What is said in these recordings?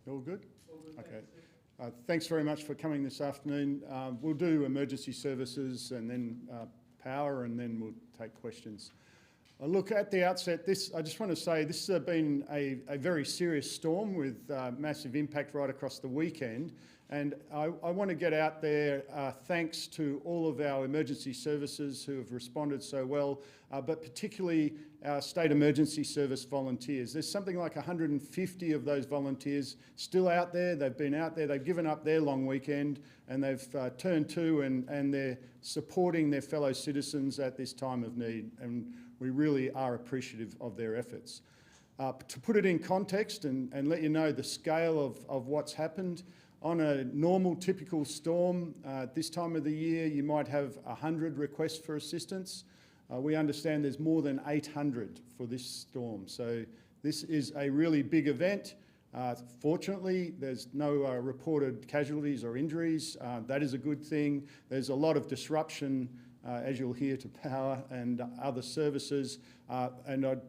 All good? Okay. Thanks very much for coming this afternoon. We'll do emergency services and then power, and then we'll take questions. Look, at the outset, I just want to say this has been a very serious storm with massive impact right across the weekend. And I want to get out there thanks to all of our emergency services who have responded so well, but particularly our State Emergency Service volunteers. There's something like 150 of those volunteers still out there. They've been out there, they've given up their long weekend, and they've turned to and they're supporting their fellow citizens at this time of need. And we really are appreciative of their efforts. To put it in context and let you know the scale of what's happened, on a normal, typical storm, this time of the year, you might have 100 requests for assistance. We understand there's more than 800 for this storm. So this is a really big event. Fortunately, there's no reported casualties or injuries. That is a good thing. There's a lot of disruption, as you'll hear, to power and other services. And I'd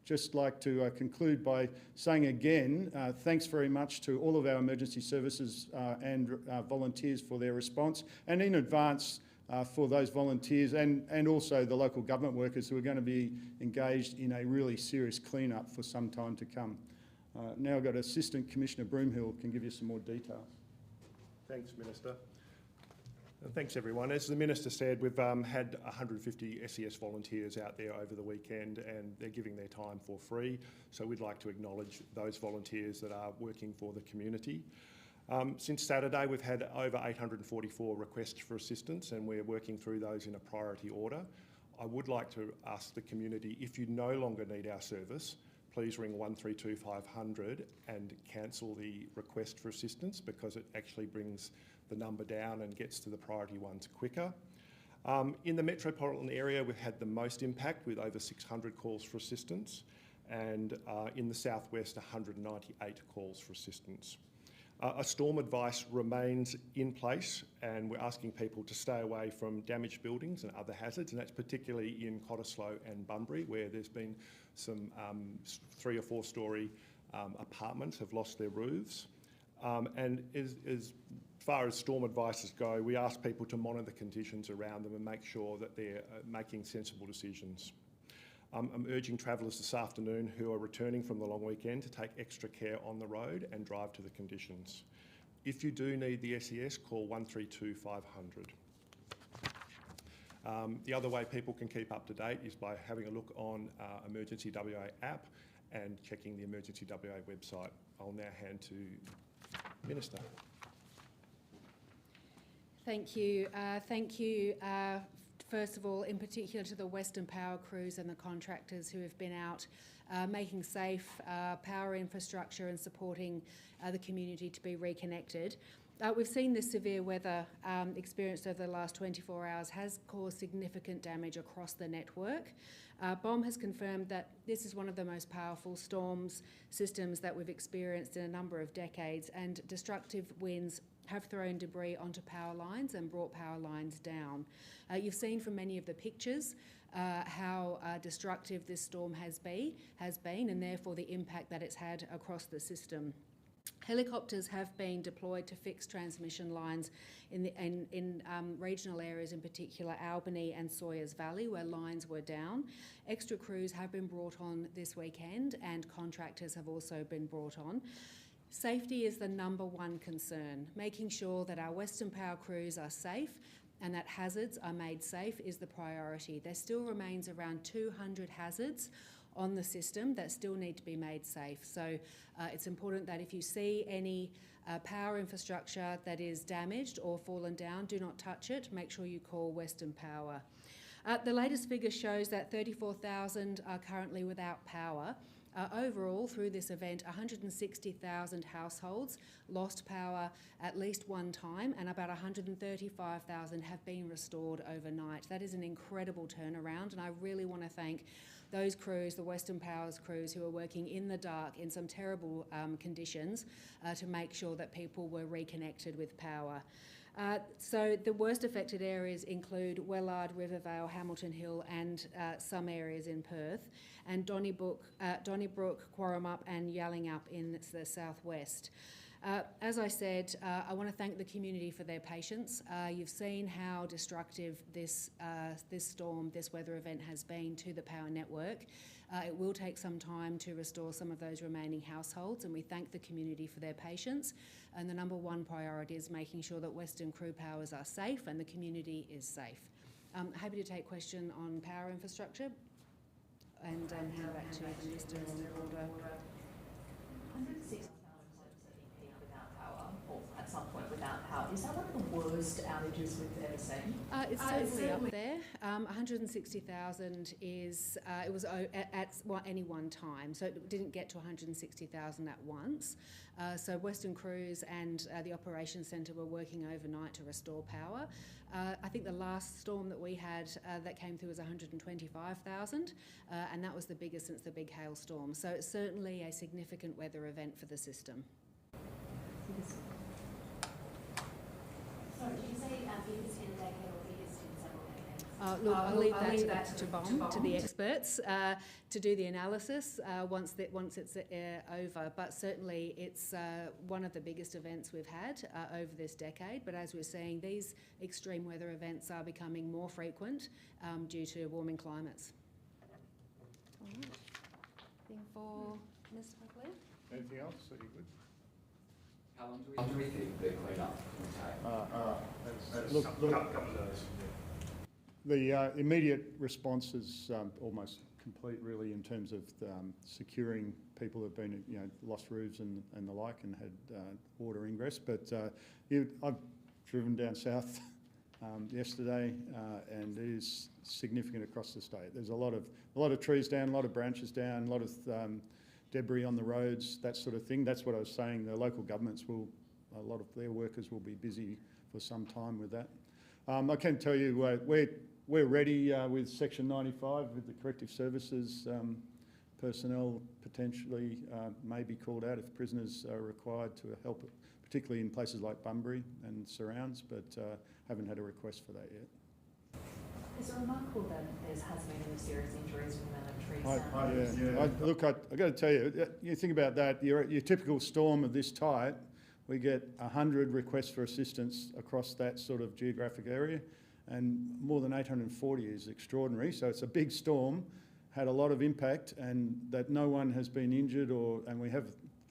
just like to conclude by saying again, thanks very much to all of our emergency services and volunteers for their response, and in advance for those volunteers and also the local government workers who are going to be engaged in a really serious clean-up for some time to come. Now I've got Assistant Commissioner Broomhill can give you some more detail. Thanks, Minister. Thanks, everyone. As the Minister said, we've had 150 SES volunteers out there over the weekend, and they're giving their time for free. So we'd like to acknowledge those volunteers that are working for the community. Since Saturday, we've had over 844 requests for assistance, and we're working through those in a priority order. I would like to ask the community, if you no longer need our service, please ring 132 500 and cancel the request for assistance, because it actually brings the number down and gets to the priority ones quicker. In the metropolitan area, we've had the most impact with over 600 calls for assistance, and in the southwest, 198 calls for assistance. A storm advice remains in place, and we're asking people to stay away from damaged buildings and other hazards, and that's particularly in Cottesloe and Bunbury, where there's been some 3 or 4 story apartments have lost their roofs. And as far as storm advices go, we ask people to monitor the conditions around them and make sure that they're making sensible decisions. I'm urging travellers this afternoon who are returning from the long weekend to take extra care on the road and drive to the conditions. If you do need the SES, call 132 500. The other way people can keep up to date is by having a look on Emergency WA app and checking the Emergency WA website. I'll now hand to Minister. Thank you. First of all, in particular to the Western Power crews and the contractors who have been out making safe power infrastructure and supporting the community to be reconnected. We've seen this severe weather experienced over the last 24 hours has caused significant damage across the network. BOM has confirmed that this is one of the most powerful storms systems that we've experienced in a number of decades, and destructive winds have thrown debris onto power lines and brought power lines down. You've seen from many of the pictures how destructive this storm has been, and therefore the impact that it's had across the system. Helicopters have been deployed to fix transmission lines in regional areas, in particular Albany and Sawyers Valley, where lines were down. Extra crews have been brought on this weekend, and contractors have also been brought on. Safety is the number one concern. Making sure that our Western Power crews are safe and that hazards are made safe is the priority. There still remains around 200 hazards on the system that still need to be made safe. So it's important that if you see any power infrastructure that is damaged or fallen down, do not touch it. Make sure you call Western Power. The latest figure shows that 34,000 are currently without power. Overall, through this event, 160,000 households lost power at least one time, and about 135,000 have been restored overnight. That is an incredible turnaround, and I really want to thank those crews, the Western Power's crews, who are working in the dark in some terrible conditions to make sure that people were reconnected with power. So the worst affected areas include Wellard, Rivervale, Hamilton Hill and some areas in Perth, and Donnybrook, Quarramup and Yallingup in the southwest. As I said, I want to thank the community for their patience. You've seen how destructive this storm, this weather event has been to the power network. It will take some time to restore some of those remaining households, and we thank the community for their patience. And the number one priority is making sure that Western Crew powers are safe and the community is safe. Happy to take question on power infrastructure and hand back to the Minister on order. 106 without power, or at some point without power. Is that one of the worst outages we've ever seen? It's certainly up there. 160,000 is, it was at any one time, so it didn't get to 160,000 at once. So Western Crews and the Operations Centre were working overnight to restore power. I think the last storm that we had that came through was 125,000, and that was the biggest since the big hailstorm. So it's certainly a significant weather event for the system. Sorry, did you say biggest in a decade or biggest in several decades? Look, I'll leave that to BOM, to the experts, to do the analysis once it's over. But certainly it's one of the biggest events we've had over this decade. But as we're seeing, these extreme weather events are becoming more frequent due to warming climates. All right. Anything for Mr. Buckley? Anything else? Are you good? How long do we think the clean-up will take? Look, the immediate response is almost complete, really, in terms of securing people who've been, lost roofs and the like, and had water ingress. But I've driven down south yesterday, and it is significant across the state. There's a lot of trees down, a lot of branches down, a lot of debris on the roads, that sort of thing. That's what I was saying. The local governments a lot of their workers will be busy for some time with that. I can tell you we're ready with Section 95 with the corrective services personnel potentially may be called out if prisoners are required to help, particularly in places like Bunbury and surrounds, but haven't had a request for that yet. It's remarkable that there hasn't been any serious injuries from the trees. Look, I've got to tell you, you think about that, your typical storm of this type, we get 100 requests for assistance across that sort of geographic area, and more than 840 is extraordinary. So it's a big storm, had a lot of impact, and that no one has been injured and we have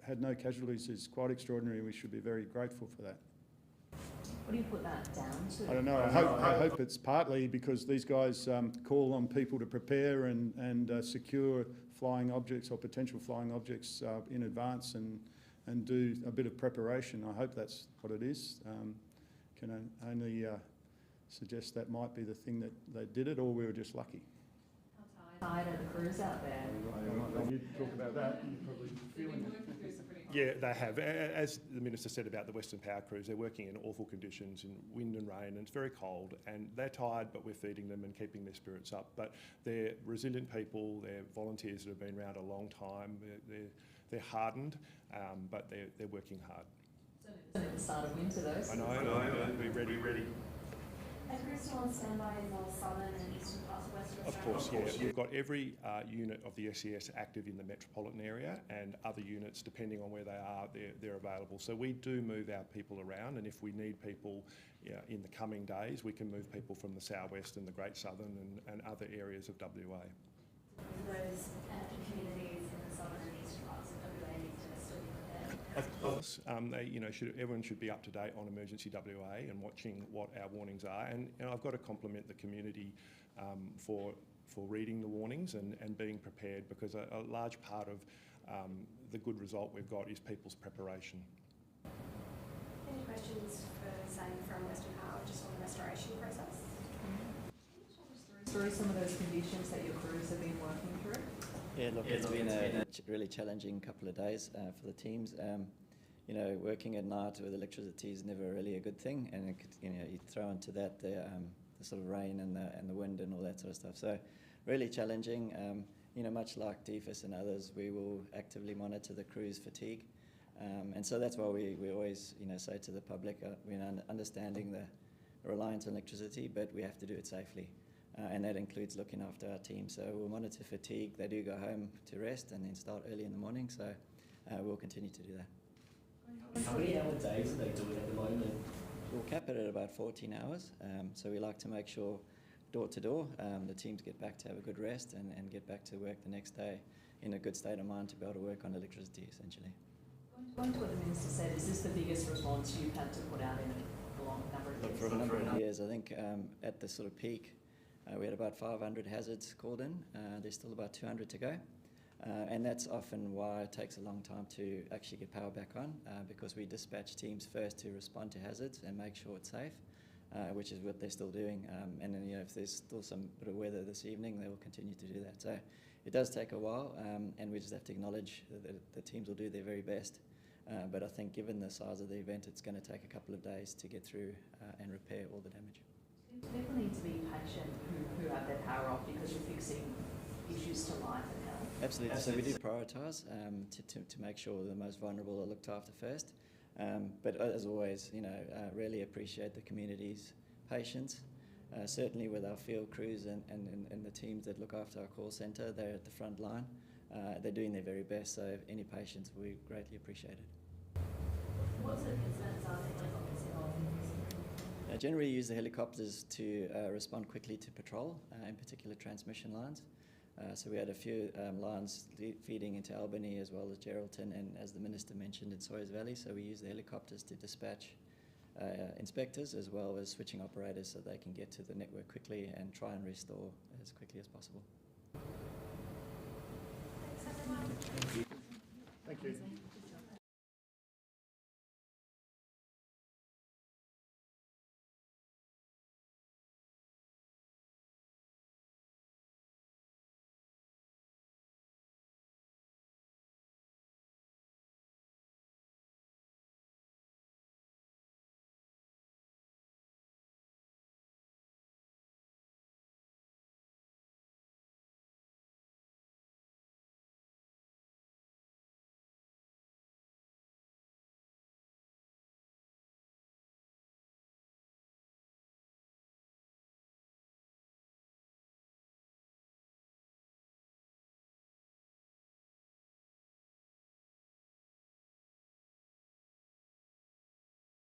had no casualties is quite extraordinary. We should be very grateful for that. What do you put that down to? I don't know. I hope it's partly because these guys call on people to prepare and secure flying objects or potential flying objects in advance and do a bit of preparation. I hope that's what it is. Can only suggest that might be the thing that they did it, or we were just lucky. How tired are the crews out there? When you talk about that, you're probably feeling it. Yeah, they have. As the Minister said about the Western Power Crews, they're working in awful conditions, in wind and rain, and it's very cold, and they're tired, but we're feeding them and keeping their spirits up. But they're resilient people, they're volunteers that have been around a long time, they're hardened, but they're working hard. So at the start of winter though. I know, be ready. Are crews still on standby in the southern and eastern parts of Western Of Australia? course, yeah. We've got every unit of the SES active in the metropolitan area, and other units, depending on where they are, they're available. So we do move our people around, and if we need people in the coming days, we can move people from the southwest and the Great Southern and other areas of WA. Those communities in the southern and eastern parts of WA need to still be prepared. Of course, everyone should be up to date on Emergency WA and watching what our warnings are. And I've got to compliment the community for reading the warnings and being prepared, because a large part of the good result we've got is people's preparation. Any questions for Zane from Western Power just on the restoration process? Through some of those conditions that your crews have been working through? Yeah, look, it's been a really challenging couple of days for the teams. Working at night with electricity is never really a good thing, and it could, you throw into that the sort of rain and the wind and all that sort of stuff. So really challenging. Much like DFIS and others, we will actively monitor the crew's fatigue, and so that's why we always say to the public, understanding the reliance on electricity, but we have to do it safely. And that includes looking after our team. So we'll monitor fatigue. They do go home to rest and then start early in the morning. So we'll continue to do that. How many hour days are they doing at the moment? We'll cap it at about 14 hours. So we like to make sure door to door, the teams get back to have a good rest and get back to work the next day in a good state of mind to be able to work on electricity essentially. Going to what the Minister said, is this the biggest response you've had to put out in a long number of years? For a number of years, I think at the sort of peak, we had about 500 hazards called in. There's still about 200 to go. And that's often why it takes a long time to actually get power back on, because we dispatch teams first to respond to hazards and make sure it's safe, which is what they're still doing. And then, if there's still some bit of weather this evening, they will continue to do that. So it does take a while, and we just have to acknowledge that the teams will do their very best. But I think given the size of the event, it's going to take a couple of days to get through and repair all the damage. People need to be patient who have their power off because you're fixing issues to life and health. Absolutely. So we do prioritise to make sure the most vulnerable are looked after first. But as always, really appreciate the community's patience. Certainly with our field crews and the teams that look after our call centre, they're at the front line. They're doing their very best, so any patience, we greatly appreciate it. What sort of concerns are the helicopters involved in this? Generally use the helicopters to respond quickly to patrol, in particular transmission lines. So we had a few lines feeding into Albany as well as Geraldton and, as the Minister mentioned, in Sawyers Valley. So we use the helicopters to dispatch inspectors as well as switching operators so they can get to the network quickly and try and restore as quickly as possible.